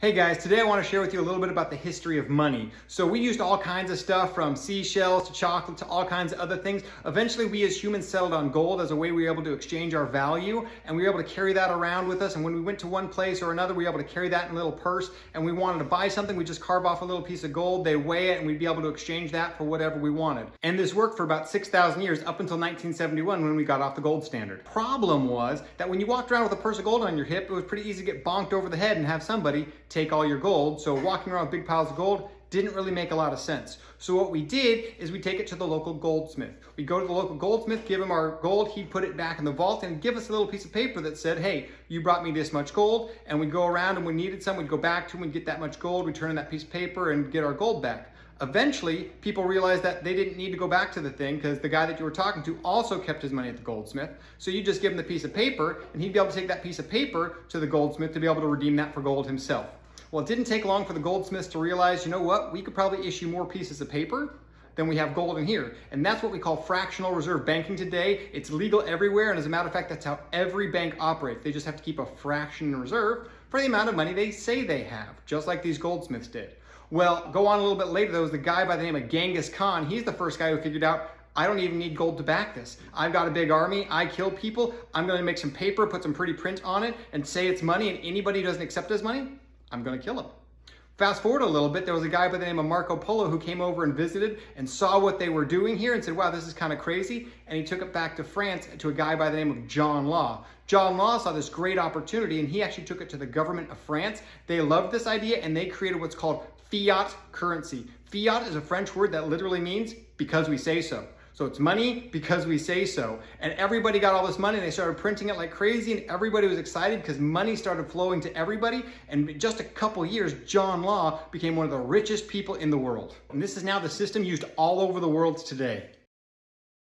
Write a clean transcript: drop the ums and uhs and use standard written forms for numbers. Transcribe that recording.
Hey guys, today I want to share with you a little bit about the history of money. So we used all kinds of stuff from seashells to chocolate to all kinds of other things. Eventually we as humans settled on gold as a way we were able to exchange our value, and we were able to carry that around with us. And when we went to one place or another, we were able to carry that in a little purse, and we wanted to buy something, we just carve off a little piece of gold, they weigh it, and we'd be able to exchange that for whatever we wanted. And this worked for about 6,000 years up until 1971 when we got off the gold standard. Problem was that when you walked around with a purse of gold on your hip, it was pretty easy to get bonked over the head and have somebody take all your gold. So walking around with big piles of gold didn't really make a lot of sense. So what we did is we take it to the local goldsmith. We go to the local goldsmith, give him our gold, he'd put it back in the vault and give us a little piece of paper that said, hey, you brought me this much gold. And we'd go around and when we needed some, we'd go back to him and get that much gold, we'd turn in that piece of paper and get our gold back. Eventually, people realized that they didn't need to go back to the thing because the guy that you were talking to also kept his money at the goldsmith. So you just give him the piece of paper and he'd be able to take that piece of paper to the goldsmith to be able to redeem that for gold himself. Well, it didn't take long for the goldsmiths to realize, you know what, we could probably issue more pieces of paper than we have gold in here. And that's what we call fractional reserve banking today. It's legal everywhere, and as a matter of fact, that's how every bank operates. They just have to keep a fraction in reserve for the amount of money they say they have, just like these goldsmiths did. Well, go on a little bit later, there was the guy by the name of Genghis Khan. He's the first guy who figured out, I don't even need gold to back this. I've got a big army, I kill people, I'm gonna make some paper, put some pretty print on it, and say it's money, and anybody who doesn't accept his money, I'm gonna kill him. Fast forward a little bit, there was a guy by the name of Marco Polo who came over and visited and saw what they were doing here and said, wow, this is kind of crazy. And he took it back to France to a guy by the name of John Law. John Law saw this great opportunity and he actually took it to the government of France. They loved this idea and they created what's called Fiat Currency. Fiat is a French word that literally means because we say so. So it's money because we say so. And everybody got all this money and they started printing it like crazy and everybody was excited because money started flowing to everybody. And in just a couple years, John Law became one of the richest people in the world. And this is now the system used all over the world today.